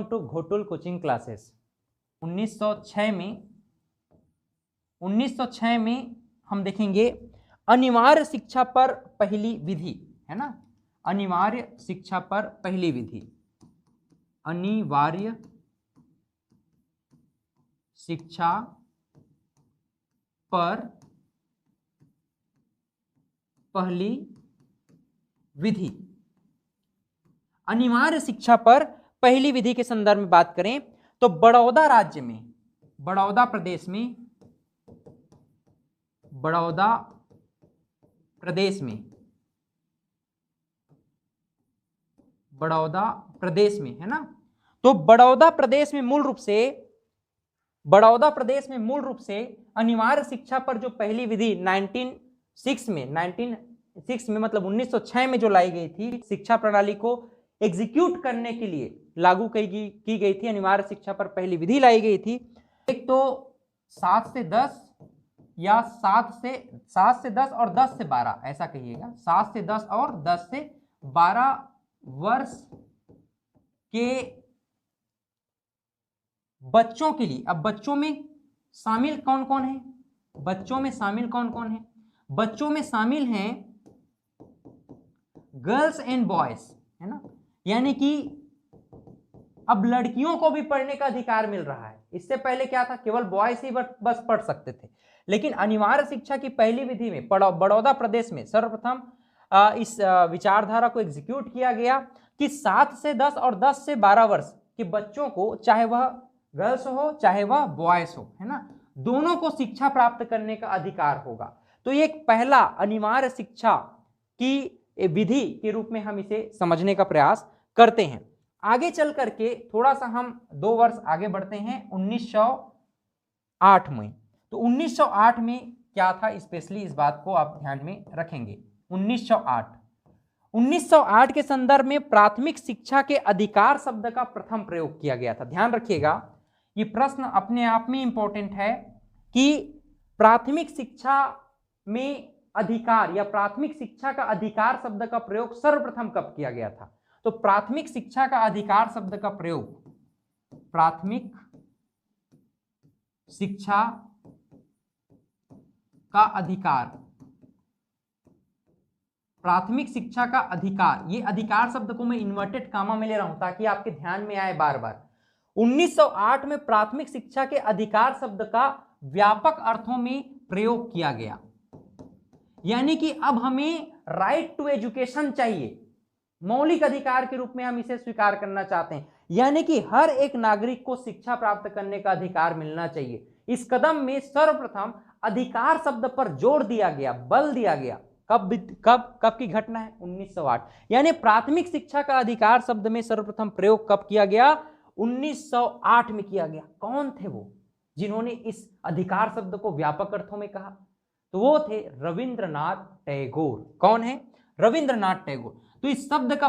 Welcome to Ghotul coaching classes. 1906 में हम देखेंगे अनिवार्य शिक्षा पर पहली विधि, है ना। अनिवार्य शिक्षा पर पहली विधि, अनिवार्य शिक्षा पर पहली विधि। अनिवार्य शिक्षा पर पहली विधि के संदर्भ में बात करें तो बड़ौदा राज्य में, बड़ौदा प्रदेश में, बड़ौदा प्रदेश में, बड़ौदा प्रदेश में, है ना। तो बड़ौदा प्रदेश में मूल रूप से, बड़ौदा प्रदेश में मूल रूप से अनिवार्य शिक्षा पर जो पहली विधि 1906 में मतलब 1906 में जो लाई गई थी, शिक्षा प्रणाली को एग्जीक्यूट करने के लिए लागू की गई थी, अनिवार्य शिक्षा पर पहली विधि लाई गई थी। एक तो 7 से 10 या 7 से 10 और 10 से 12, ऐसा कहिएगा, 7 से 10 और 10 से 12 वर्ष के बच्चों के लिए। अब बच्चों में शामिल कौन कौन है? बच्चों में शामिल कौन कौन है? बच्चों में शामिल हैं गर्ल्स एंड बॉयज, है ना। यानी कि अब लड़कियों को भी पढ़ने का अधिकार मिल रहा है। इससे पहले क्या था, केवल बॉयज ही बस पढ़ सकते थे। लेकिन अनिवार्य शिक्षा की पहली विधि में बड़ौदा प्रदेश में सर्वप्रथम इस विचारधारा को एग्जीक्यूट किया गया कि 7 से 10 और 10 से 12 वर्ष के बच्चों को, चाहे वह गर्ल्स हो चाहे वह बॉयज हो, है ना, दोनों को शिक्षा प्राप्त करने का अधिकार होगा। तो ये एक पहला अनिवार्य शिक्षा की विधि के रूप में हम इसे समझने का प्रयास करते हैं। आगे चल करके थोड़ा सा हम 2 वर्ष आगे बढ़ते हैं 1908 में। तो 1908 में क्या था, स्पेशली इस बात को आप ध्यान में रखेंगे। 1908 के संदर्भ में प्राथमिक शिक्षा के अधिकार शब्द का प्रथम प्रयोग किया गया था। ध्यान रखिएगा, ये प्रश्न अपने आप में इंपॉर्टेंट है कि प्राथमिक शिक्षा में अधिकार या प्राथमिक शिक्षा का अधिकार शब्द का प्रयोग सर्वप्रथम कब किया गया था। तो प्राथमिक शिक्षा का अधिकार शब्द का प्रयोग, प्राथमिक शिक्षा का अधिकार, प्राथमिक शिक्षा का अधिकार, ये अधिकार शब्द को मैं इन्वर्टेड कामा में ले रहा हूं ताकि आपके ध्यान में आए बार बार। 1908 में प्राथमिक शिक्षा के अधिकार शब्द का व्यापक अर्थों में प्रयोग किया गया। यानी कि अब हमें राइट टू एजुकेशन चाहिए, मौलिक अधिकार के रूप में हम इसे स्वीकार करना चाहते हैं। यानी कि हर एक नागरिक को शिक्षा प्राप्त करने का अधिकार मिलना चाहिए। इस कदम में सर्वप्रथम अधिकार शब्द पर जोर दिया गया, बल दिया गया। कब कब कब की घटना है? 1908। यानी प्राथमिक शिक्षा का अधिकार शब्द में सर्वप्रथम प्रयोग कब किया गया? 1908 में किया गया। कौन थे वो जिन्होंने इस अधिकार शब्द को व्यापक अर्थों में कहा? तो वो थे रविंद्रनाथ टैगोर। कौन है? रविंद्रनाथ टैगोर। तो इस शब्द का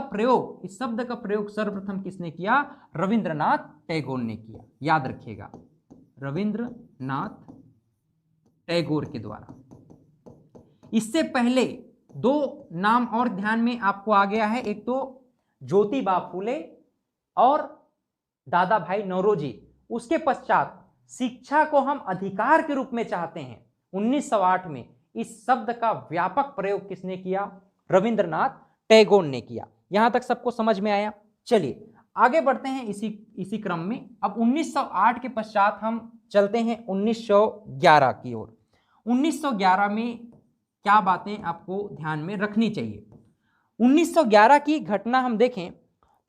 प्रयोग सर्वप्रथम किसने किया? रविंद्रनाथ टैगोर ने किया। याद रखिएगा, रविंद्रनाथ टैगोर के द्वारा। इससे पहले 2 नाम और ध्यान में आपको आ गया है, एक तो ज्योतिबा फूले और दादा भाई नौरोजी। उसके पश्चात शिक्षा को हम अधिकार के रूप में चाहते हैं। 1908 में इस शब्द का व्यापक प्रयोग किसने किया? रविंद्रनाथ टैगोर ने किया। यहां तक सबको समझ में आया? चलिए आगे बढ़ते हैं इसी क्रम में। अब 1908 के पश्चात हम चलते हैं 1911 की ओर। 1911 में क्या बातें आपको ध्यान में रखनी चाहिए? 1911 की घटना हम देखें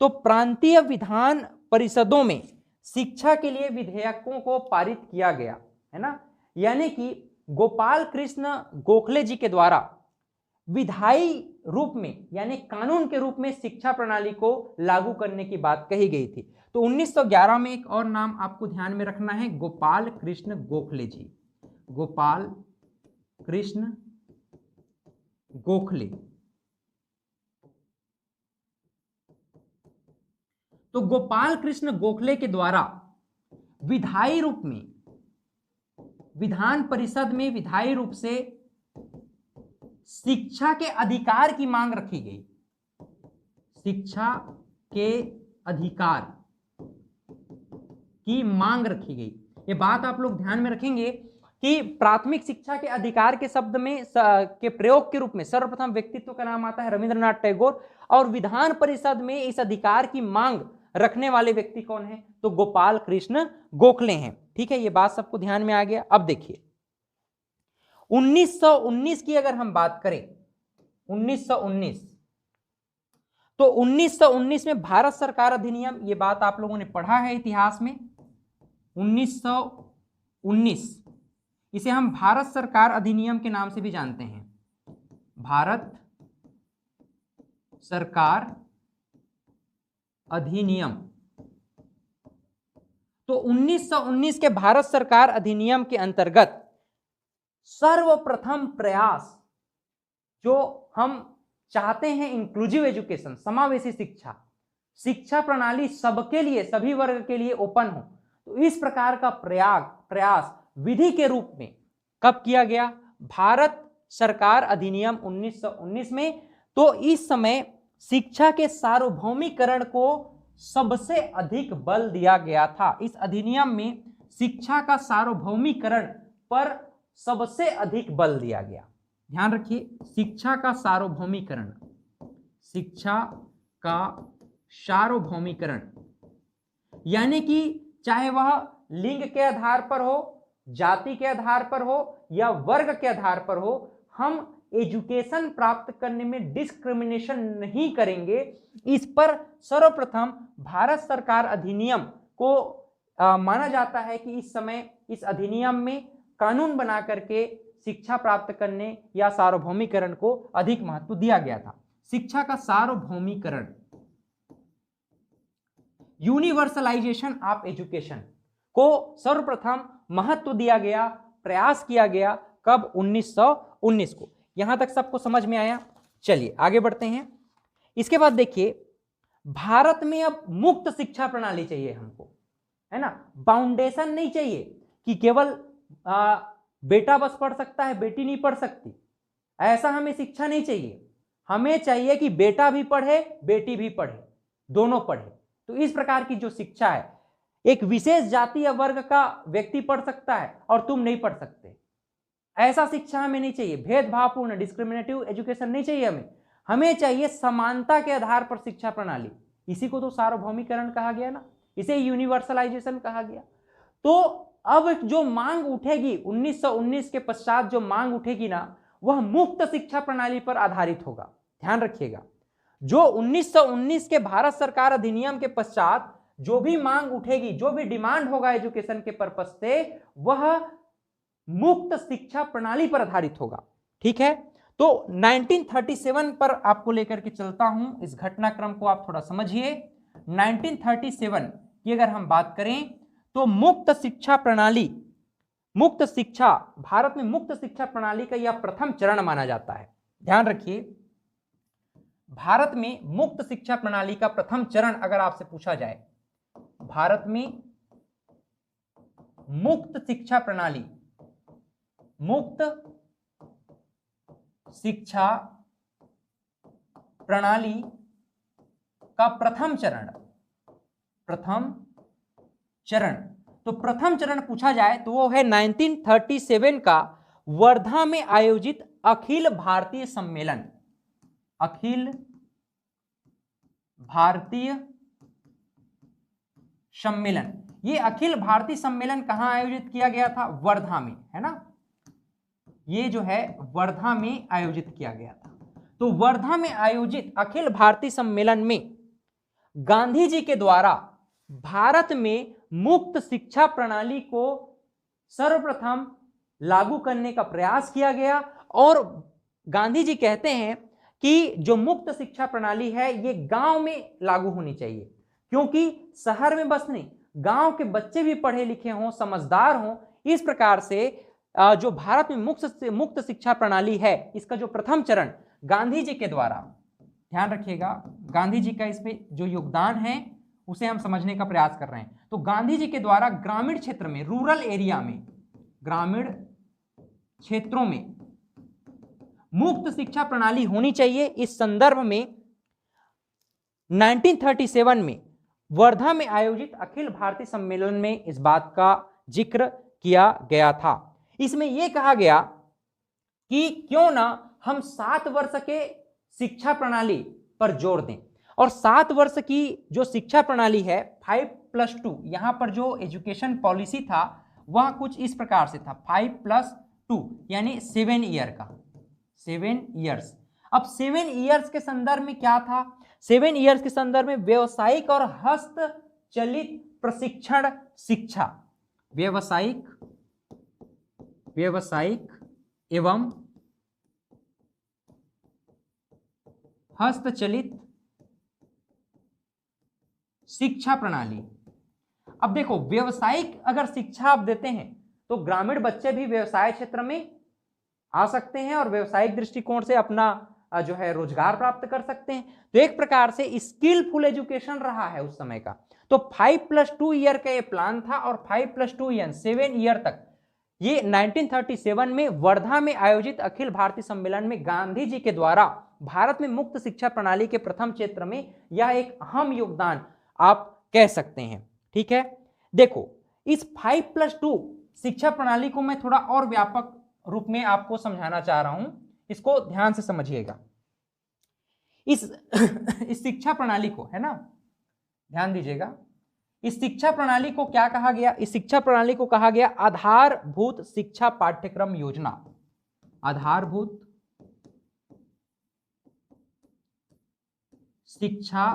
तो प्रांतीय विधान परिषदों में शिक्षा के लिए विधेयकों को पारित किया गया, है ना। यानी कि गोपाल कृष्ण गोखले जी के द्वारा विधायी रूप में यानी कानून के रूप में शिक्षा प्रणाली को लागू करने की बात कही गई थी। तो 1911 में एक और नाम आपको ध्यान में रखना है, गोपाल कृष्ण गोखले जी। गोपाल कृष्ण गोखले। तो गोपाल कृष्ण गोखले के द्वारा विधायी रूप में, विधान परिषद में विधायी रूप से शिक्षा के अधिकार की मांग रखी गई। शिक्षा के अधिकार की मांग रखी गई। ये बात आप लोग ध्यान में रखेंगे कि प्राथमिक शिक्षा के अधिकार के शब्द में के प्रयोग के रूप में सर्वप्रथम व्यक्तित्व का नाम आता है रविंद्रनाथ टैगोर, और विधान परिषद में इस अधिकार की मांग रखने वाले व्यक्ति कौन है? तो गोपाल कृष्ण गोखले हैं। ठीक है, ये बात सबको ध्यान में आ गया। अब देखिए 1919 की अगर हम बात करें, 1919, तो 1919 में भारत सरकार अधिनियम, ये बात आप लोगों ने पढ़ा है इतिहास में। 1919 इसे हम भारत सरकार अधिनियम के नाम से भी जानते हैं, भारत सरकार अधिनियम। तो 1919 के भारत सरकार अधिनियम के अंतर्गत सर्वप्रथम प्रयास जो हम चाहते हैं, इंक्लूसिव एजुकेशन, समावेशी शिक्षा, शिक्षा प्रणाली सबके लिए, सभी वर्ग के लिए ओपन हो, तो इस प्रकार का प्रयास विधि के रूप में कब किया गया? भारत सरकार अधिनियम 1919 में। तो इस समय शिक्षा के सार्वभौमिकरण को सबसे अधिक बल दिया गया था। इस अधिनियम में शिक्षा का सार्वभौमिकरण पर सबसे अधिक बल दिया गया। ध्यान रखिए, शिक्षा का सार्वभौमिकरण, शिक्षा का सार्वभौमिकरण, यानी कि चाहे वह लिंग के आधार पर हो, जाति के आधार पर हो या वर्ग के आधार पर हो, हम एजुकेशन प्राप्त करने में डिस्क्रिमिनेशन नहीं करेंगे। इस पर सर्वप्रथम भारत सरकार अधिनियम को माना जाता है कि इस समय इस अधिनियम में कानून बना करके शिक्षा प्राप्त करने या सार्वभौमिकरण को अधिक महत्व दिया गया था। शिक्षा का सार्वभौमिकरण, यूनिवर्सलाइजेशन ऑफ एजुकेशन को सर्वप्रथम महत्व दिया गया, प्रयास किया गया। कब? 1919 को। यहां तक सबको समझ में आया? चलिए आगे बढ़ते हैं। इसके बाद देखिए, भारत में अब मुक्त शिक्षा प्रणाली चाहिए हमको, है ना। बाउंडेशन नहीं चाहिए कि केवल बेटा बस पढ़ सकता है, बेटी नहीं पढ़ सकती, ऐसा हमें शिक्षा नहीं चाहिए। हमें चाहिए कि बेटा भी पढ़े, बेटी भी पढ़े, दोनों पढ़े। तो इस प्रकार की जो शिक्षा है, एक विशेष जाति या वर्ग का व्यक्ति पढ़ सकता है और तुम नहीं पढ़ सकते, ऐसा शिक्षा हमें नहीं चाहिए। भेदभावपूर्ण डिस्क्रिमिनेटिव एजुकेशन नहीं चाहिए हमें। हमें चाहिए समानता के आधार पर शिक्षा प्रणाली। इसी को तो सार्वभौमिकरण कहा गया ना, इसे यूनिवर्सलाइजेशन कहा गया। तो अब जो मांग उठेगी 1919 के पश्चात, जो मांग उठेगी ना, वह मुक्त शिक्षा प्रणाली पर आधारित होगा। ध्यान रखिएगा, जो 1919 के भारत सरकार अधिनियम के पश्चात जो भी मांग उठेगी, जो भी डिमांड होगा एजुकेशन के पर्पस से, वह मुक्त शिक्षा प्रणाली पर आधारित होगा। ठीक है, तो 1937 पर आपको लेकर के चलता हूं। इस घटनाक्रम को आप थोड़ा समझिए। 1937 की अगर हम बात करें तो मुक्त शिक्षा प्रणाली, मुक्त शिक्षा, भारत में मुक्त शिक्षा प्रणाली का यह प्रथम चरण माना जाता है। ध्यान रखिए, भारत में मुक्त शिक्षा प्रणाली का प्रथम चरण अगर आपसे पूछा जाए, भारत में मुक्त शिक्षा प्रणाली, मुक्त शिक्षा प्रणाली का प्रथम चरण, तो प्रथम चरण पूछा जाए तो वो है 1937 का वर्धा में आयोजित अखिल भारतीय सम्मेलन। अखिल भारतीय सम्मेलन, ये अखिल भारतीय सम्मेलन कहां आयोजित किया गया था? वर्धा में, है ना। ये जो है वर्धा में आयोजित किया गया था। तो वर्धा में आयोजित अखिल भारतीय सम्मेलन में गांधी जी के द्वारा भारत में मुक्त शिक्षा प्रणाली को सर्वप्रथम लागू करने का प्रयास किया गया। और गांधी जी कहते हैं कि जो मुक्त शिक्षा प्रणाली है ये गांव में लागू होनी चाहिए, क्योंकि शहर में बस नहीं, गांव के बच्चे भी पढ़े लिखे हों, समझदार हों। इस प्रकार से जो भारत में मुक्त शिक्षा प्रणाली है, इसका जो प्रथम चरण गांधी जी के द्वारा, ध्यान रखिएगा, गांधी जी का इसमें जो योगदान है उसे हम समझने का प्रयास कर रहे हैं। तो गांधी जी के द्वारा ग्रामीण क्षेत्र में, रूरल एरिया में, ग्रामीण क्षेत्रों में मुक्त शिक्षा प्रणाली होनी चाहिए। इस संदर्भ में 1937 में वर्धा में आयोजित अखिल भारतीय सम्मेलन में इस बात का जिक्र किया गया था। इसमें यह कहा गया कि क्यों ना हम 7 वर्ष के शिक्षा प्रणाली पर जोर दें, और 7 वर्ष की जो शिक्षा प्रणाली है 5+2, यहां पर जो एजुकेशन पॉलिसी था वह कुछ इस प्रकार से था, 5+2 यानी 7 ईयर का, 7 ईयर्स। अब 7 ईयर्स के संदर्भ में क्या था, 7 ईयर्स के संदर्भ में व्यवसायिक और हस्तचलित प्रशिक्षण शिक्षा, व्यवसायिक एवं हस्तचलित शिक्षा प्रणाली। अब देखो, व्यवसायिक अगर शिक्षा आप देते हैं तो ग्रामीण बच्चे भी व्यवसाय क्षेत्र में आ सकते हैं और व्यवसायिक दृष्टिकोण से अपना जो है रोजगार प्राप्त कर सकते हैं। तो एक प्रकार से स्किलफुल एजुकेशन रहा है उस समय का। तो 5+2 ईयर का ये प्लान था, और 5+2 ईयर 7 ईयर तक, ये 1937 में वर्धा में आयोजित अखिल भारतीय सम्मेलन में गांधी जी के द्वारा भारत में मुक्त शिक्षा प्रणाली के प्रथम क्षेत्र में यह एक अहम योगदान आप कह सकते हैं। ठीक है, देखो इस 5+2 शिक्षा प्रणाली को मैं थोड़ा और व्यापक रूप में आपको समझाना चाह रहा हूं, इसको ध्यान से समझिएगा। इस शिक्षा प्रणाली को, है ना, ध्यान दीजिएगा, इस शिक्षा प्रणाली को क्या कहा गया, इस शिक्षा प्रणाली को कहा गया आधारभूत शिक्षा पाठ्यक्रम योजना, आधारभूत शिक्षा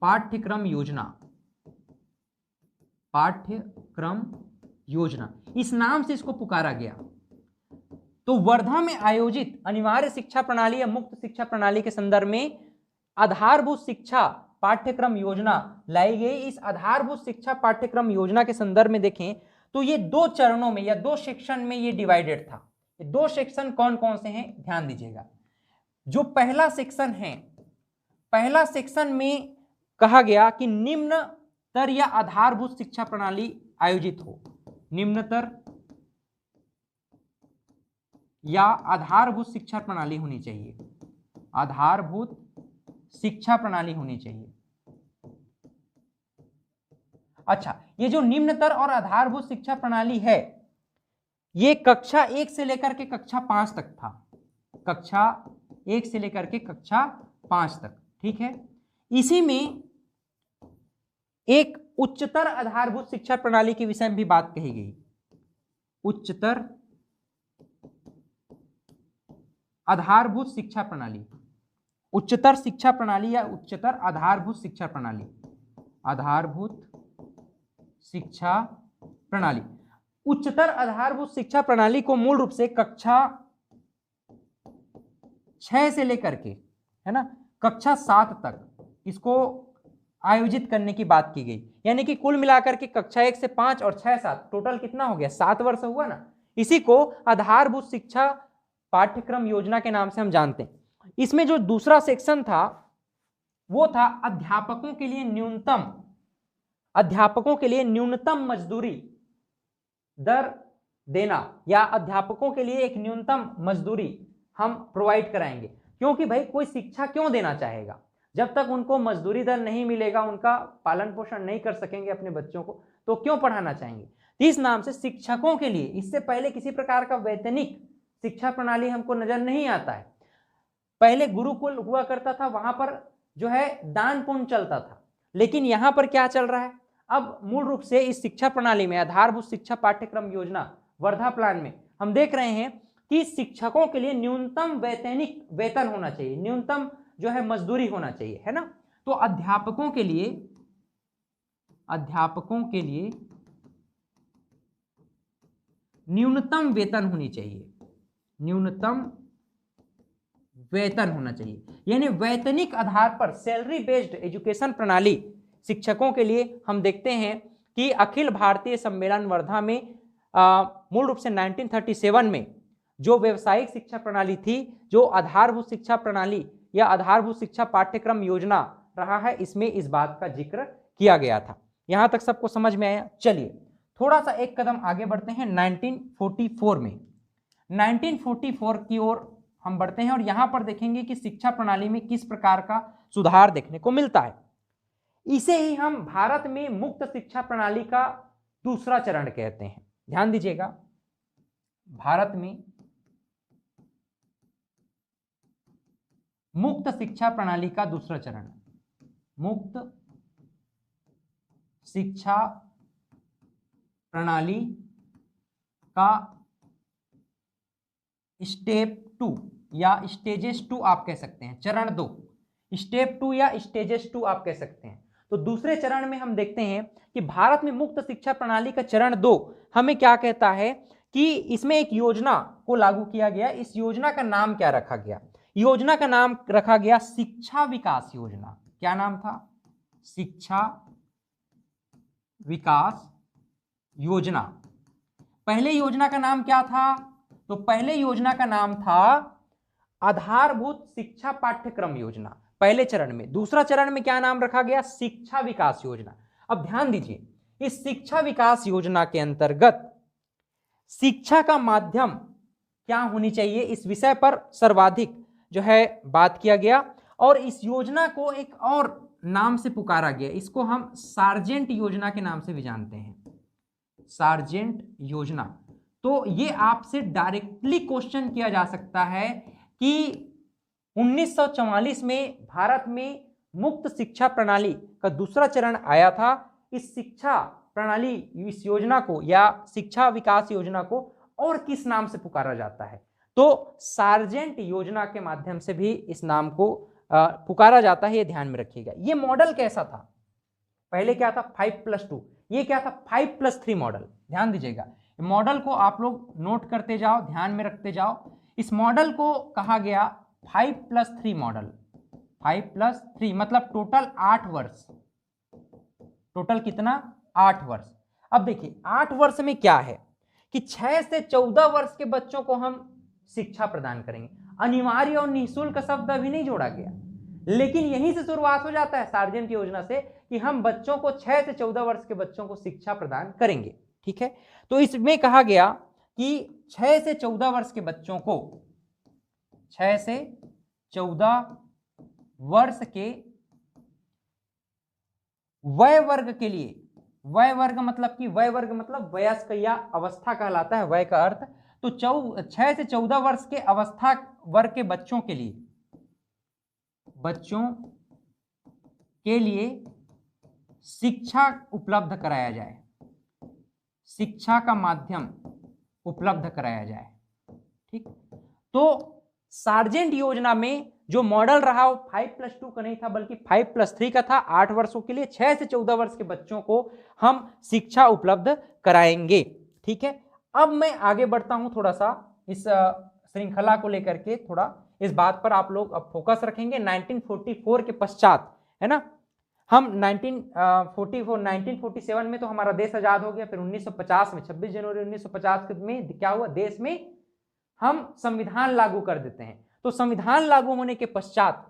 पाठ्यक्रम योजना, इस नाम से इसको पुकारा गया। तो वर्धा में आयोजित अनिवार्य शिक्षा प्रणाली या मुक्त शिक्षा प्रणाली के संदर्भ में आधारभूत शिक्षा पाठ्यक्रम योजना लाई गई। इस आधारभूत शिक्षा पाठ्यक्रम योजना के संदर्भ में देखें तो ये 2 चरणों में या 2 सेक्शन में ये डिवाइडेड था। ये 2 सेक्शन कौन कौन से हैं, ध्यान दीजिएगा। जो पहला सेक्शन है, पहला सेक्शन में कहा गया कि निम्नतर या आधारभूत शिक्षा प्रणाली आयोजित हो, निम्नतर या आधारभूत शिक्षा प्रणाली होनी चाहिए, आधारभूत शिक्षा प्रणाली होनी चाहिए। अच्छा, ये जो निम्नतर और आधारभूत शिक्षा प्रणाली है ये कक्षा 1 से लेकर के कक्षा 5 तक था, कक्षा 1 से लेकर के कक्षा 5 तक। ठीक है, इसी में एक उच्चतर आधारभूत शिक्षा प्रणाली के विषय में भी बात कही गई, उच्चतर आधारभूत शिक्षा प्रणाली, उच्चतर शिक्षा प्रणाली या उच्चतर आधारभूत शिक्षा प्रणाली, आधारभूत शिक्षा प्रणाली। उच्चतर आधारभूत शिक्षा प्रणाली को मूल रूप से कक्षा 6 से लेकर के, है ना, कक्षा 7 तक इसको आयोजित करने की बात की गई। यानी कि कुल मिलाकर के कक्षा 1 से 5 और 6 7 टोटल कितना हो गया, 7 वर्ष हुआ ना। इसी को आधारभूत शिक्षा पाठ्यक्रम योजना के नाम से हम जानते हैं। इसमें जो दूसरा सेक्शन था वो था अध्यापकों के लिए न्यूनतम मजदूरी दर देना, या अध्यापकों के लिए एक न्यूनतम मजदूरी हम प्रोवाइड कराएंगे। क्योंकि भाई कोई शिक्षा क्यों देना चाहेगा जब तक उनको मजदूरी दर नहीं मिलेगा, उनका पालन पोषण नहीं कर सकेंगे अपने बच्चों को, तो क्यों पढ़ाना चाहेंगे। इस नाम से शिक्षकों के लिए इससे पहले किसी प्रकार का वैतनिक शिक्षा प्रणाली हमको नजर नहीं आता है। पहले गुरुकुल हुआ करता था, वहां पर जो है दान पुण्य चलता था, लेकिन यहां पर क्या चल रहा है, अब मूल रूप से इस शिक्षा प्रणाली में आधारभूत शिक्षा पाठ्यक्रम योजना वर्धा प्लान में हम देख रहे हैं कि शिक्षकों के लिए न्यूनतम वैतनिक वेतन होना चाहिए, न्यूनतम जो है मजदूरी होना चाहिए, है ना। तो अध्यापकों के लिए न्यूनतम वेतन होनी चाहिए, न्यूनतम वेतन होना चाहिए। यानी वैतनिक आधार पर सैलरी बेस्ड एजुकेशन प्रणाली शिक्षकों के लिए हम देखते हैं कि अखिल भारतीय सम्मेलन वर्धा में मूल रूप से 1937 में जो व्यवसायिक शिक्षा प्रणाली थी, जो आधारभूत शिक्षा प्रणाली या आधारभूत शिक्षा पाठ्यक्रम योजना रहा है, इसमें इस बात का जिक्र किया गया था। यहां तक सबको समझ में आया। चलिए थोड़ा सा एक कदम आगे बढ़ते हैं 1944 में। 1944 की ओर हम बढ़ते हैं और यहां पर देखेंगे कि शिक्षा प्रणाली में किस प्रकार का सुधार देखने को मिलता है। इसे ही हम भारत में मुक्त शिक्षा प्रणाली का दूसरा चरण कहते हैं। ध्यान दीजिएगा, भारत में मुक्त शिक्षा प्रणाली का दूसरा चरण, मुक्त शिक्षा प्रणाली का स्टेप 2 या स्टेजेस 2 आप कह सकते हैं, चरण 2, स्टेप 2 या स्टेजेस 2 आप कह सकते हैं। तो दूसरे चरण में हम देखते हैं कि भारत में मुक्त शिक्षा प्रणाली का चरण 2 हमें क्या कहता है कि इसमें एक योजना को लागू किया गया। इस योजना का नाम क्या रखा गया? योजना का नाम रखा गया शिक्षा विकास योजना। क्या नाम था? शिक्षा विकास योजना। पहले योजना का नाम क्या था? तो पहले योजना का नाम था आधारभूत शिक्षा पाठ्यक्रम योजना, पहले चरण में। दूसरा चरण में क्या नाम रखा गया? शिक्षा विकास योजना। अब ध्यान दीजिए, इस शिक्षा विकास योजना के अंतर्गत शिक्षा का माध्यम क्या होनी चाहिए, इस विषय पर सर्वाधिक जो है बात किया गया। और इस योजना को एक और नाम से पुकारा गया, इसको हम सार्जेंट योजना के नाम से भी जानते हैं, सार्जेंट योजना। तो ये आपसे डायरेक्टली क्वेश्चन किया जा सकता है कि 1944 में भारत में मुक्त शिक्षा प्रणाली का दूसरा चरण आया था। इस शिक्षा प्रणाली, इस योजना को या शिक्षा विकास योजना को और किस नाम से पुकारा जाता है? तो सार्जेंट योजना के माध्यम से भी इस नाम को पुकारा जाता है, ये ध्यान में रखिएगा। ये मॉडल कैसा था? पहले क्या था? 5+2। ये क्या था? 5+3 मॉडल। ध्यान दीजिएगा, मॉडल को आप लोग नोट करते जाओ, ध्यान में रखते जाओ। इस मॉडल को कहा गया 5+3 मॉडल। 5+3 मतलब टोटल 8 वर्ष। टोटल कितना? 8 वर्ष। अब देखिए 8 वर्ष में क्या है कि 6 से 14 वर्ष के बच्चों को हम शिक्षा प्रदान करेंगे। अनिवार्य और निःशुल्क शब्द अभी नहीं जोड़ा गया, लेकिन यहीं से शुरुआत हो जाता है सार्जेंट योजना से कि हम बच्चों को 6 से 14 वर्ष के बच्चों को शिक्षा प्रदान करेंगे। ठीक है, तो इसमें कहा गया कि 6 से 14 वर्ष के बच्चों को, 6 से 14 वर्ष के वय वर्ग के लिए, वय वर्ग मतलब कि वय वर्ग मतलब वयस्क या अवस्था कहलाता है, वय का अर्थ। तो 6 से 14 वर्ष के अवस्था वर्ग के बच्चों के लिए, शिक्षा उपलब्ध कराया जाए, शिक्षा का माध्यम उपलब्ध कराया जाए। ठीक, तो सार्जेंट योजना में जो मॉडल रहा वो 5+2 का नहीं था, बल्कि 5+3 का था। 8 वर्षों के लिए 6 से 14 वर्ष के बच्चों को हम शिक्षा उपलब्ध कराएंगे। ठीक है, अब मैं आगे बढ़ता हूं, थोड़ा सा इस श्रृंखला को लेकर के थोड़ा इस बात पर आप लोग अब फोकस रखेंगे। 1944 के पश्चात, है ना, हम 1947 में तो हमारा देश आजाद हो गया। फिर 1950 में 26 जनवरी 1950 में क्या हुआ? देश में हम संविधान लागू कर देते हैं। तो संविधान लागू होने के पश्चात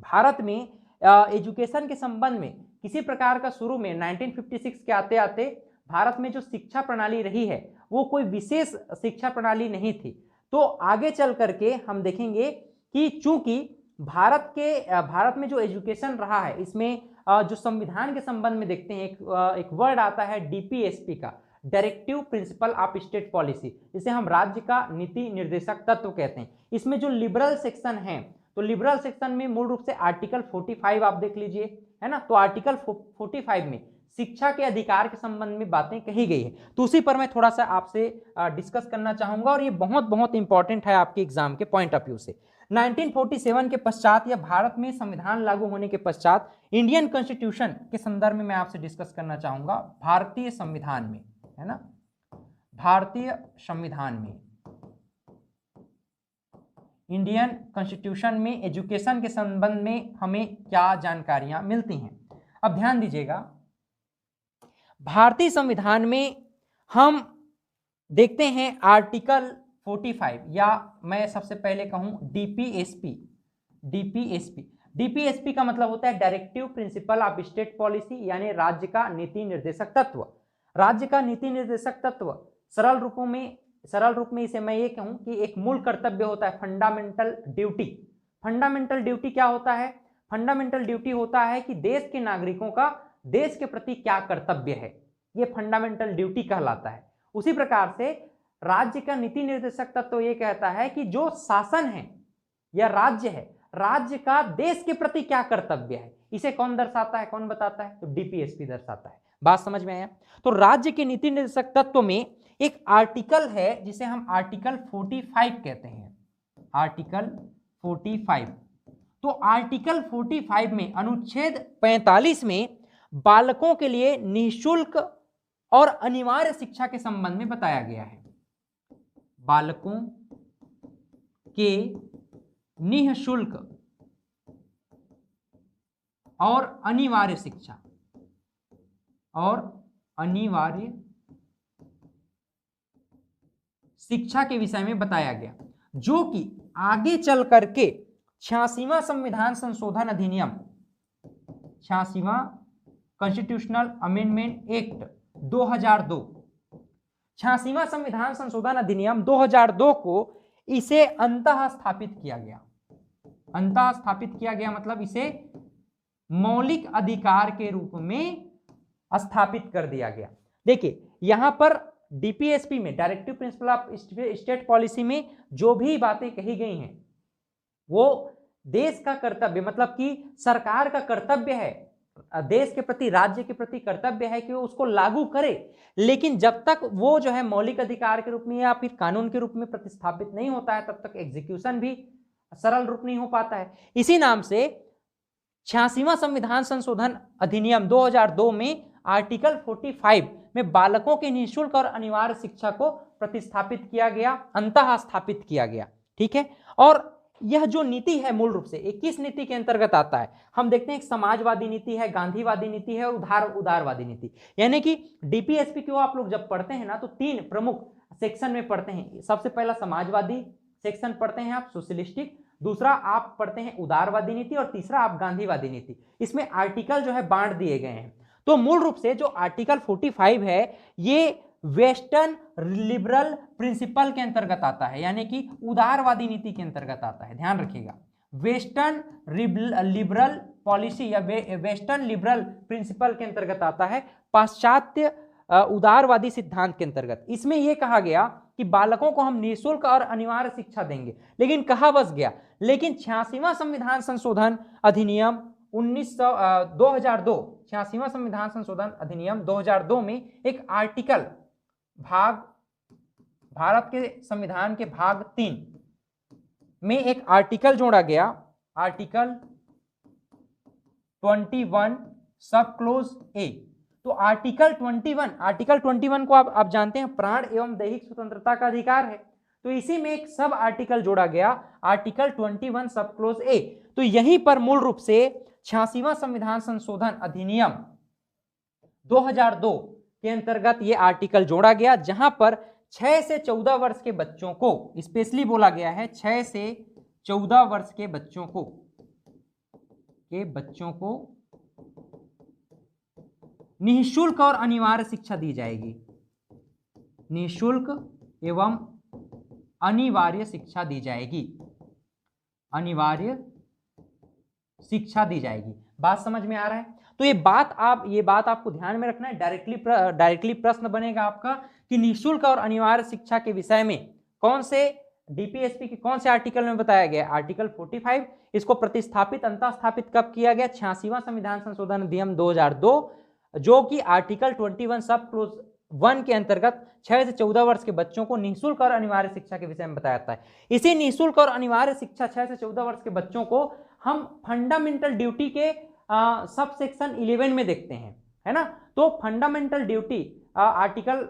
भारत में एजुकेशन के संबंध में किसी प्रकार का शुरू में 1956 के आते आते भारत में जो शिक्षा प्रणाली रही है वो कोई विशेष शिक्षा प्रणाली नहीं थी। तो आगे चल करके हम देखेंगे कि चूंकि भारत में जो एजुकेशन रहा है, इसमें जो संविधान के संबंध में देखते हैं एक वर्ड आता है डीपीएसपी का, directive principle of state policy, जिसे हम राज्य का नीति निर्देशक तत्व कहते हैं। इसमें जो लिबरल सेक्शन है, तो लिबरल सेक्शन में मूल रूप से आर्टिकल 45 आप देख लीजिए, है ना। तो आर्टिकल 45 में शिक्षा के अधिकार के संबंध में बातें कही गई है। तो उसी पर मैं थोड़ा सा आपसे डिस्कस करना चाहूंगा, और ये बहुत बहुत इंपॉर्टेंट है आपके एग्जाम के पॉइंट ऑफ व्यू से। 1947 के पश्चात या भारत में संविधान लागू होने के पश्चात इंडियन कॉन्स्टिट्यूशन के संदर्भ में मैं आपसे डिस्कस करना चाहूंगा। भारतीय संविधान में, है ना, भारतीय संविधान में, इंडियन कॉन्स्टिट्यूशन में एजुकेशन के संबंध में हमें क्या जानकारियां मिलती हैं। अब ध्यान दीजिएगा, भारतीय संविधान में हम देखते हैं आर्टिकल 45, या मैं सबसे पहले कहूं डीपीएसपी। डीपीएसपी का मतलब होता है directive principle of state policy, यानी राज्य का नीति निर्देशक तत्व। राज्य का नीति निर्देशक तत्व सरल रूप में इसे मैं ये कहूं कि एक मूल कर्तव्य होता है, फंडामेंटल ड्यूटी। फंडामेंटल ड्यूटी क्या होता है? फंडामेंटल ड्यूटी होता है कि देश के नागरिकों का देश के प्रति क्या कर्तव्य है, ये फंडामेंटल ड्यूटी कहलाता है। उसी प्रकार से राज्य का नीति निर्देशक तत्व ये कहता है कि जो शासन है या राज्य है, राज्य का देश के प्रति क्या कर्तव्य है, इसे कौन दर्शाता है, कौन बताता है, तो डीपीएसपी दर्शाता है। बात समझ में आया? तो राज्य के नीति निर्देशक तत्व में एक आर्टिकल है जिसे हम आर्टिकल 45 कहते हैं, आर्टिकल 45। तो आर्टिकल 45 में अनुच्छेद 45 में बालकों के लिए निःशुल्क और अनिवार्य शिक्षा के संबंध में बताया गया है। बालकों के निःशुल्क और अनिवार्य शिक्षा और अनिवार्य शिक्षा के विषय में बताया गया, जो कि आगे चल करके 86वां संविधान संशोधन अधिनियम, 86वां कॉन्स्टिट्यूशनल अमेंडमेंट एक्ट 2002, 86वां संविधान संशोधन अधिनियम 2002 को इसे अंततः स्थापित किया गया। अंततः स्थापित किया गया मतलब इसे मौलिक अधिकार के रूप में स्थापित कर दिया गया। देखिए यहां पर डीपीएसपी में, directive principle of state policy में जो भी बातें कही गई हैं वो देश का कर्तव्य, मतलब कि सरकार का कर्तव्य है, देश के प्रति, राज्य के प्रति कर्तव्य है कि वो उसको लागू करे, लेकिन जब तक वो जो है मौलिक अधिकार के रूप में या फिर कानून के रूप में प्रतिस्थापित नहीं होता है तब तक एग्जीक्यूशन भी सरल रूप नहीं हो पाता है। इसी नाम से 86वां संविधान संशोधन अधिनियम 2002 में आर्टिकल 45 में बालकों के निःशुल्क और अनिवार्य शिक्षा को प्रतिस्थापित किया गया, अंततः स्थापित किया गया। ठीक है, और यह जो नीति है मूल रूप से 21 नीति के अंतर्गत आता है। हम देखते हैं एक समाजवादी नीति है, गांधीवादी नीति है और उदारवादी नीति। यानी कि डीपीएसपी को आप लोग जब पढ़ते हैं ना तो 3 प्रमुख सेक्शन में पढ़ते हैं। सबसे पहला समाजवादी सेक्शन पढ़ते हैं आप, सोशलिस्टिक, दूसरा आप पढ़ते हैं उदारवादी नीति और तीसरा आप गांधीवादी नीति। इसमें आर्टिकल जो है बांट दिए गए हैं। तो मूल रूप से जो आर्टिकल 45 है ये वेस्टर्न लिबरल प्रिंसिपल के अंतर्गत आता है, यानी कि उदारवादी नीति के अंतर्गत आता है। ध्यान रखिएगा, वेस्टर्न लिबरल पॉलिसी या वेस्टर्न लिबरल प्रिंसिपल के अंतर्गत आता है, पाश्चात्य उदारवादी सिद्धांत के अंतर्गत। इसमें यह कहा गया कि बालकों को हम निःशुल्क और अनिवार्य शिक्षा देंगे, लेकिन कहा बस गया। लेकिन 86वां संविधान संशोधन अधिनियम 2002, 86वां संविधान संशोधन अधिनियम 2002 में एक आर्टिकल भारत के संविधान के भाग 3 में एक आर्टिकल जोड़ा गया, आर्टिकल 21 सब क्लोज ए। तो आर्टिकल 21 को आप जानते हैं प्राण एवं दैहिक स्वतंत्रता का अधिकार है। तो इसी में एक सब आर्टिकल जोड़ा गया, आर्टिकल 21 सब क्लोज ए। तो यहीं पर मूल रूप से 86वां संविधान संशोधन अधिनियम 2002 के अंतर्गत ये आर्टिकल जोड़ा गया, जहां पर 6 से 14 वर्ष के बच्चों को स्पेशली बोला गया है, 6 से 14 वर्ष के बच्चों को निःशुल्क और अनिवार्य शिक्षा दी जाएगी। निःशुल्क एवं अनिवार्य शिक्षा दी जाएगी, अनिवार्य शिक्षा दी जाएगी। बात समझ में आ रहा है? तो ये बात आपको ध्यान में रखना है। डायरेक्टली प्रश्न बनेगा आपका कि निःशुल्क और अनिवार्य शिक्षा के विषय में कौन से डीपीएसपी के कौन से आर्टिकल में बताया गया? आर्टिकल 45। इसको प्रतिस्थापित अंतः स्थापित कब किया गया? 86वां संविधान संशोधन अधिनियम 2002, जो कि आर्टिकल 21 सब क्लोज 1 के अंतर्गत 6 से 14 वर्ष के बच्चों को निःशुल्क और अनिवार्य शिक्षा के विषय में बताया जाता है। इसी निःशुल्क और अनिवार्य शिक्षा 6 से 14 वर्ष के बच्चों को हम फंडामेंटल ड्यूटी के सब सेक्शन 11 में देखते हैं, है ना। तो फंडामेंटल ड्यूटी आर्टिकल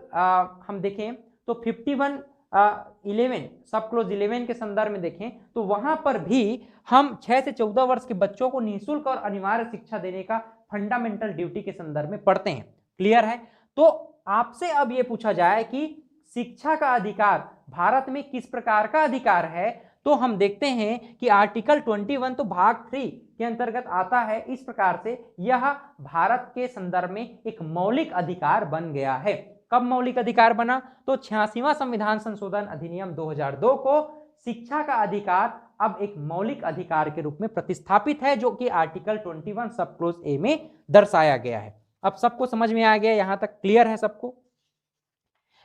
हम देखें तो 51 11 सब क्लोज 11 के संदर्भ में देखें तो वहां पर भी हम 6 से 14 वर्ष के बच्चों को निःशुल्क और अनिवार्य शिक्षा देने का फंडामेंटल ड्यूटी के संदर्भ में पढ़ते हैं। क्लियर है? तो आपसे अब यह पूछा जाए कि शिक्षा का अधिकार भारत में किस प्रकार का अधिकार है, तो हम देखते हैं कि आर्टिकल 21 तो भाग 3 के अंतर्गत आता है। इस प्रकार से यह भारत के संदर्भ में एक मौलिक अधिकार बन गया है। कब मौलिक अधिकार बना? तो 86वां संविधान संशोधन अधिनियम 2002 को शिक्षा का अधिकार अब एक मौलिक अधिकार के रूप में प्रतिस्थापित है, जो कि आर्टिकल 21 सब क्लोज ए में दर्शाया गया है। अब सबको समझ में आ गया, यहां तक क्लियर है सबको?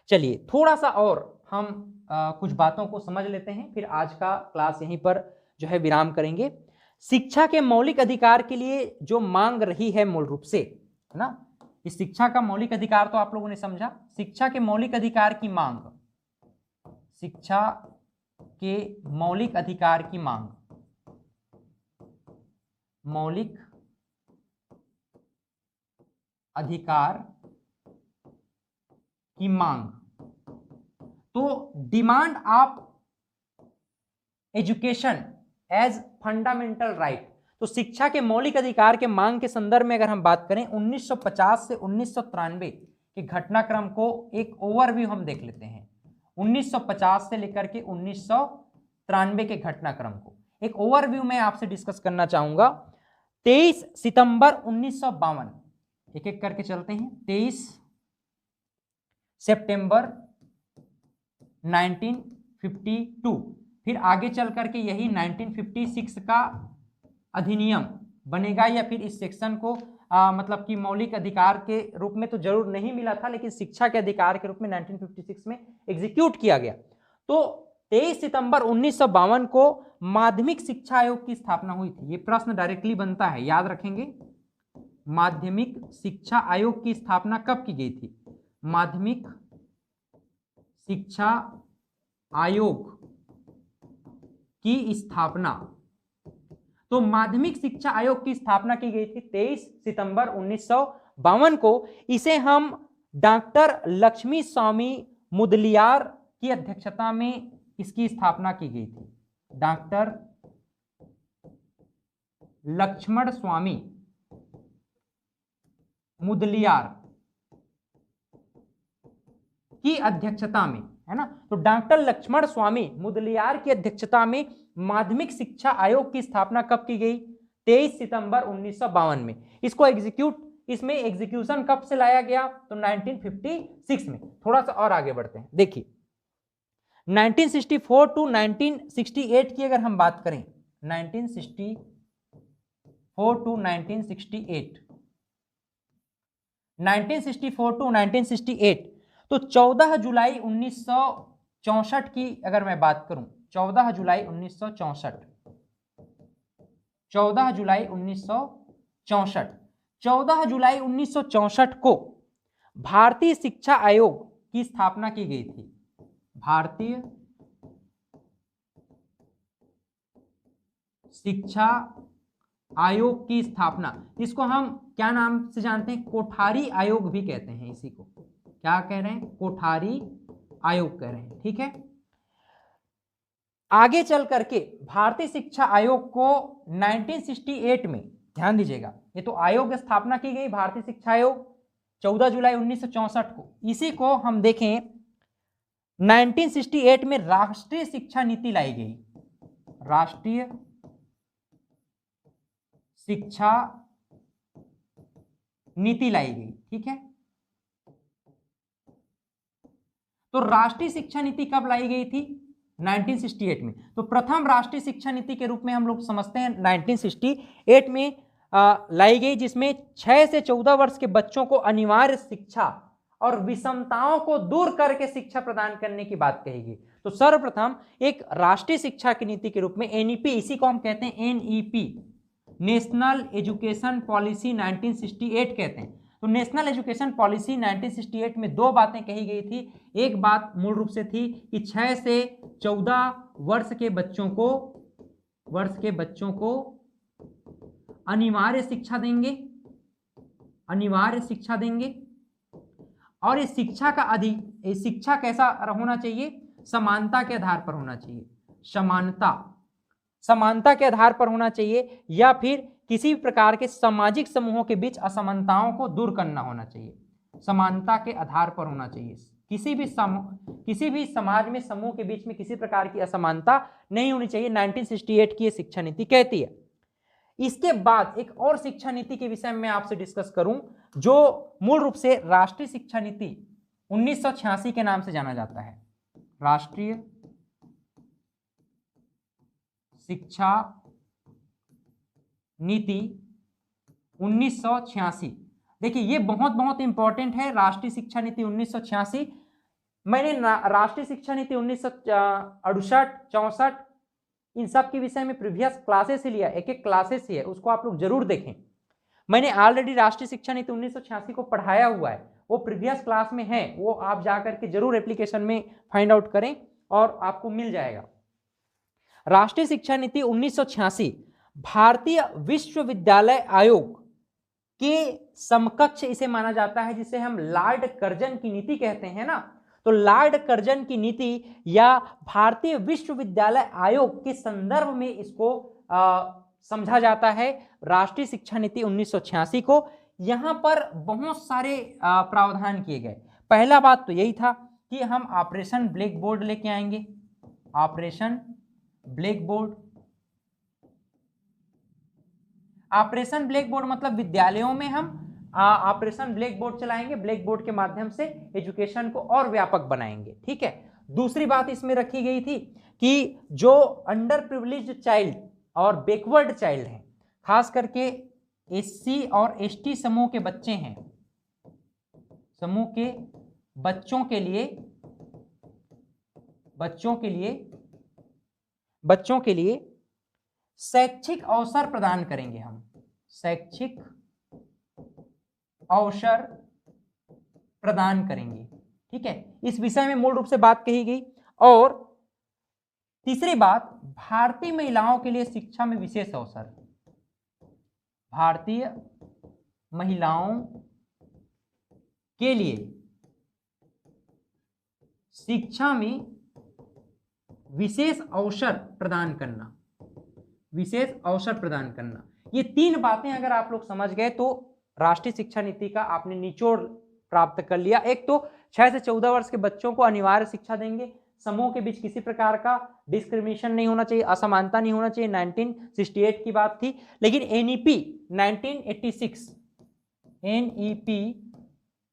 चलिए थोड़ा सा और हम कुछ बातों को समझ लेते हैं, फिर आज का क्लास यहीं पर जो है विराम करेंगे। शिक्षा के मौलिक अधिकार के लिए जो मांग रही है मूल रूप से, है ना, इस शिक्षा का मौलिक अधिकार तो आप लोगों ने समझा। शिक्षा के मौलिक अधिकार की मांग, शिक्षा के मौलिक अधिकार की मांग, मौलिक अधिकार की मांग, तो demand of education as fundamental right. तो शिक्षा के मौलिक अधिकार के मांग के संदर्भ में अगर हम बात करें 1950 से 1993 के घटनाक्रम को एक ओवरव्यू हम देख लेते हैं। 1950 से लेकर के 1993 के घटनाक्रम को एक ओवरव्यू में आपसे डिस्कस करना चाहूंगा। 23 सितंबर 1952, एक एक करके चलते हैं। 23 सितंबर 1952, फिर आगे चल करके यही 1956 का अधिनियम बनेगा, या फिर इस सेक्शन को मतलब कि मौलिक अधिकार के रूप में तो जरूर नहीं मिला था, लेकिन शिक्षा के अधिकार के रूप में 1956 में एग्जीक्यूट किया गया। तो 23 सितंबर 1952 को माध्यमिक शिक्षा आयोग की स्थापना हुई थी। ये प्रश्न डायरेक्टली बनता है, याद रखेंगे। माध्यमिक शिक्षा आयोग की स्थापना कब की गई थी? माध्यमिक शिक्षा आयोग की स्थापना, तो माध्यमिक शिक्षा आयोग की स्थापना की गई थी 23 सितंबर 1952 को। इसे हम डॉक्टर लक्ष्मी स्वामी मुदलियार की अध्यक्षता में इसकी स्थापना की गई थी। डॉक्टर लक्ष्मण स्वामी मुदलियार की अध्यक्षता में, है ना। तो डॉक्टर लक्ष्मण स्वामी मुदलियार की अध्यक्षता में माध्यमिक शिक्षा आयोग की स्थापना कब की गई? 23 सितंबर 1952 में। इसको इसमें एग्जीक्यूशन कब से लाया गया? तो 1956 में। थोड़ा सा और आगे बढ़ते हैं, देखिए 1964 टू 1968 की अगर हम बात करें, 1964 टू 1968, 1964 टू 1968, तो 14 जुलाई 1964 की अगर मैं बात करूं, 14 जुलाई 1964, 14 जुलाई 1964, 14 जुलाई 1964 को भारतीय शिक्षा आयोग की स्थापना की गई थी। भारतीय शिक्षा आयोग की स्थापना, इसको हम क्या नाम से जानते हैं? कोठारी आयोग भी कहते हैं। इसी को क्या कह रहे हैं? कोठारी आयोग कह रहे हैं, ठीक है। आगे चल करके भारतीय शिक्षा आयोग को 1968 में, ध्यान दीजिएगा, ये तो आयोग स्थापना की गई भारतीय शिक्षा आयोग 14 जुलाई 1964 को। इसी को हम देखें 1968 में राष्ट्रीय शिक्षा नीति लाई गई। राष्ट्रीय शिक्षा नीति लाई गई, ठीक है। तो राष्ट्रीय शिक्षा नीति कब लाई गई थी? 1968 में। तो प्रथम राष्ट्रीय शिक्षा नीति के रूप में हम लोग समझते हैं 1968 में लाई गई, जिसमें 6 से 14 वर्ष के बच्चों को अनिवार्य शिक्षा और विषमताओं को दूर करके शिक्षा प्रदान करने की बात कही। तो सर्वप्रथम एक राष्ट्रीय शिक्षा की नीति के रूप में एनईपी, इसी को हम कहते हैं एनईपी, नेशनल एजुकेशन पॉलिसी 1968 कहते हैं। तो नेशनल एजुकेशन पॉलिसी 1968 में दो बातें कही गई थी। एक बात मूल रूप से थी कि 6 से 14 वर्ष के बच्चों को अनिवार्य शिक्षा देंगे, अनिवार्य शिक्षा देंगे। और इस शिक्षा कैसा होना चाहिए? समानता के आधार पर होना चाहिए। समानता के आधार पर होना चाहिए, या फिर किसी भी प्रकार के सामाजिक समूहों के बीच असमानताओं को दूर करना होना चाहिए। समानता के आधार पर होना चाहिए। किसी भी समाज में समूह के बीच में किसी प्रकार की असमानता नहीं होनी चाहिए, 1968 की ये शिक्षा नीति कहती है। इसके बाद एक और शिक्षा नीति के विषय में आपसे डिस्कस करूं, जो मूल रूप से राष्ट्रीय शिक्षा नीति 1986 के नाम से जाना जाता है। राष्ट्रीय शिक्षा नीति 1986। देखिए ये बहुत बहुत इंपॉर्टेंट है, राष्ट्रीय शिक्षा नीति 1986। मैंने राष्ट्रीय शिक्षा नीति 1968, 64 इन सब के विषय में प्रीवियस क्लासेस ही लिया, एक एक क्लासेस ही है, उसको आप लोग जरूर देखें। मैंने ऑलरेडी राष्ट्रीय शिक्षा नीति 1986 को पढ़ाया हुआ है, वो प्रीवियस क्लास में है, वो आप जाकर के जरूर एप्लीकेशन में फाइंड आउट करें और आपको मिल जाएगा। राष्ट्रीय शिक्षा नीति 1986 भारतीय विश्वविद्यालय आयोग के समकक्ष इसे माना जाता है, जिसे हम लॉर्ड कर्जन की नीति कहते हैं ना। तो लॉर्ड कर्जन की नीति या भारतीय विश्वविद्यालय आयोग के संदर्भ में इसको समझा जाता है, राष्ट्रीय शिक्षा नीति 1986 को। यहां पर बहुत सारे प्रावधान किए गए। पहला बात तो यही था कि हम ऑपरेशन ब्लैक बोर्ड लेके आएंगे, operation black board. Operation black board मतलब विद्यालयों में हम ऑपरेशन ब्लैक बोर्ड चलाएंगे, ब्लैक बोर्ड के माध्यम से एजुकेशन को और व्यापक बनाएंगे, ठीक है। दूसरी बात इसमें रखी गई थी कि जो अंडर प्रिविलेज्ड चाइल्ड और बैकवर्ड चाइल्ड हैं, खास करके एससी और एसटी समूह के बच्चे हैं, समूह के बच्चों के लिए शैक्षिक अवसर प्रदान करेंगे हम, शैक्षिक अवसर प्रदान करेंगे, ठीक है। इस विषय में मूल रूप से बात कही गई। और तीसरी बात, भारतीय महिलाओं के लिए शिक्षा में विशेष अवसर, भारतीय महिलाओं के लिए शिक्षा में विशेष अवसर प्रदान करना, विशेष अवसर प्रदान करना। ये तीन बातें अगर आप लोग समझ गए तो राष्ट्रीय शिक्षा नीति का आपने निचोड़ प्राप्त कर लिया। एक तो 6 से 14 वर्ष के बच्चों को अनिवार्य शिक्षा देंगे, समूह के बीच किसी प्रकार का डिस्क्रिमिनेशन नहीं होना चाहिए, असमानता नहीं होना चाहिए, 1968 की बात थी। लेकिन एनईपी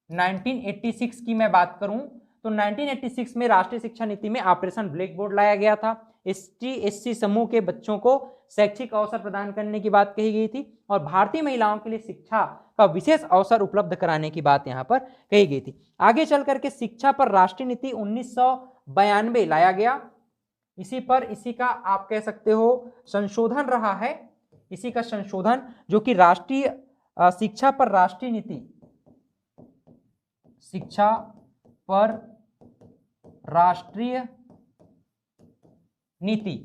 1986 की मैं बात करूं तो 1986 में राष्ट्रीय शिक्षा नीति में ऑपरेशन ब्लैक बोर्ड लाया गया था। एसटी एससी समूह के बच्चों को शैक्षिक अवसर प्रदान करने की बात कही गई थी और भारतीय महिलाओं के लिए शिक्षा का विशेष अवसर उपलब्ध कराने की बात यहां पर कही गई थी। आगे चल करके शिक्षा पर राष्ट्रीय नीति 1992 लाया गया। इसी का आप कह सकते हो संशोधन रहा है, इसी का संशोधन जो कि राष्ट्रीय शिक्षा पर राष्ट्रीय नीति, शिक्षा पर राष्ट्रीय नीति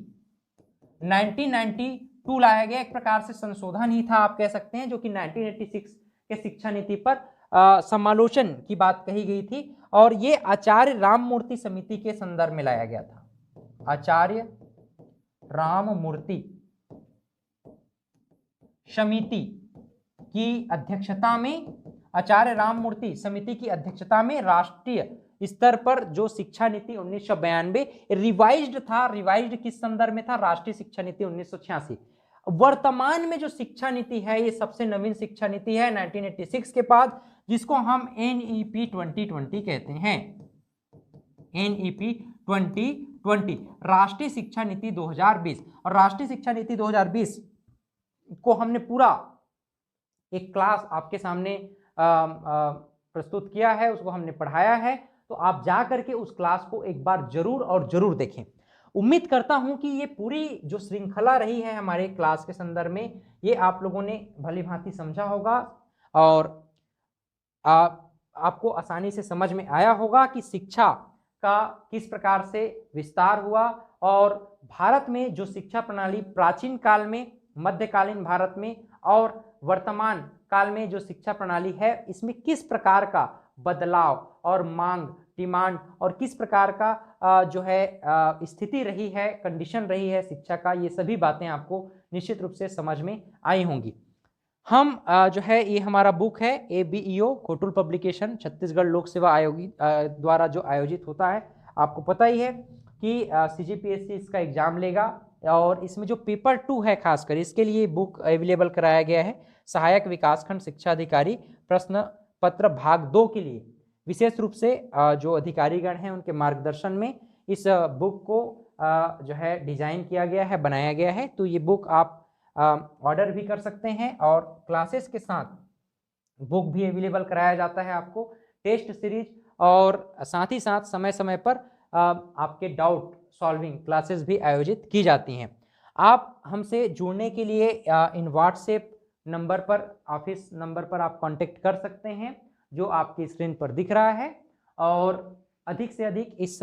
1992 लाया गया। एक प्रकार से संशोधन ही था आप कह सकते हैं, जो कि 1986 के शिक्षा नीति पर समालोचन की बात कही गई थी और ये आचार्य राममूर्ति समिति के संदर्भ में लाया गया था। आचार्य राममूर्ति समिति की अध्यक्षता में, आचार्य राममूर्ति समिति की अध्यक्षता में राष्ट्रीय स्तर पर जो शिक्षा नीति 1992 रिवाइज्ड था। रिवाइज्ड किस संदर्भ में था? राष्ट्रीय शिक्षा नीति 1986। वर्तमान में जो शिक्षा नीति है ये सबसे नवीन शिक्षा नीति है 1986 के बाद, जिसको हम NEP 2020 कहते हैं। NEP 2020 राष्ट्रीय शिक्षा नीति 2020। और राष्ट्रीय शिक्षा नीति 2020 को हमने पूरा एक क्लास आपके सामने प्रस्तुत किया है, उसको हमने पढ़ाया है, तो आप जा करके उस क्लास को एक बार जरूर और जरूर देखें। उम्मीद करता हूं कि ये पूरी जो श्रृंखला रही है हमारे क्लास के संदर्भ में, ये आप लोगों ने भली भांति समझा होगा और आपको आसानी से समझ में आया होगा कि शिक्षा का किस प्रकार से विस्तार हुआ और भारत में जो शिक्षा प्रणाली प्राचीन काल में, मध्यकालीन भारत में और वर्तमान काल में जो शिक्षा प्रणाली है, इसमें किस प्रकार का बदलाव और मांग, डिमांड और किस प्रकार का जो है स्थिति रही है, कंडीशन रही है शिक्षा का, ये सभी बातें आपको निश्चित रूप से समझ में आई होंगी। हम जो है ये हमारा बुक है ABEO कोटुल पब्लिकेशन, छत्तीसगढ़ लोक सेवा आयोग द्वारा जो आयोजित होता है। आपको पता ही है कि CGPSC इसका एग्जाम लेगा और इसमें जो पेपर 2 है खासकर इसके लिए बुक अवेलेबल कराया गया है। सहायक विकासखंड शिक्षा अधिकारी प्रश्न पत्र भाग 2 के लिए विशेष रूप से जो अधिकारीगण हैं उनके मार्गदर्शन में इस बुक को जो है डिजाइन किया गया है, बनाया गया है। तो ये बुक आप ऑर्डर भी कर सकते हैं और क्लासेस के साथ बुक भी अवेलेबल कराया जाता है आपको, टेस्ट सीरीज, और साथ ही साथ समय समय पर आपके डाउट सॉल्विंग क्लासेस भी आयोजित की जाती हैं। आप हमसे जुड़ने के लिए इन व्हाट्सएप नंबर पर, ऑफिस नंबर पर आप कांटेक्ट कर सकते हैं जो आपकी स्क्रीन पर दिख रहा है। और अधिक से अधिक इस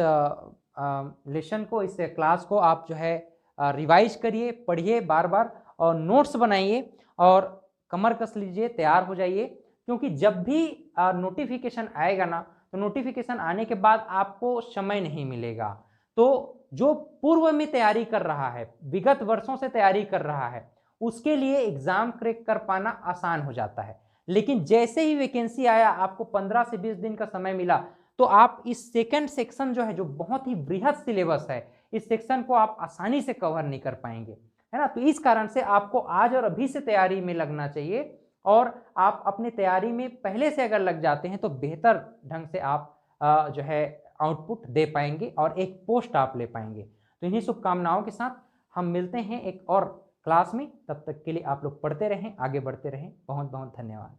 लेसन को, इस क्लास को आप जो है रिवाइज करिए, पढ़िए बार बार, और नोट्स बनाइए और कमर कस लीजिए, तैयार हो जाइए। क्योंकि जब भी नोटिफिकेशन आएगा ना, तो नोटिफिकेशन आने के बाद आपको समय नहीं मिलेगा। तो जो पूर्व में तैयारी कर रहा है, विगत वर्षों से तैयारी कर रहा है, उसके लिए एग्जाम क्रैक कर पाना आसान हो जाता है। लेकिन जैसे ही वैकेंसी आया, आपको 15 से 20 दिन का समय मिला, तो आप इस सेकंड सेक्शन जो है, जो बहुत ही बृहद सिलेबस है, इस सेक्शन को आप आसानी से कवर नहीं कर पाएंगे, है ना। तो इस कारण से आपको आज और अभी से तैयारी में लगना चाहिए, और आप अपनी तैयारी में पहले से अगर लग जाते हैं तो बेहतर ढंग से आप जो है आउटपुट दे पाएंगे और एक पोस्ट आप ले पाएंगे। तो इन्हीं शुभकामनाओं के साथ हम मिलते हैं एक और क्लास में। तब तक के लिए आप लोग पढ़ते रहें, आगे बढ़ते रहें। बहुत बहुत धन्यवाद।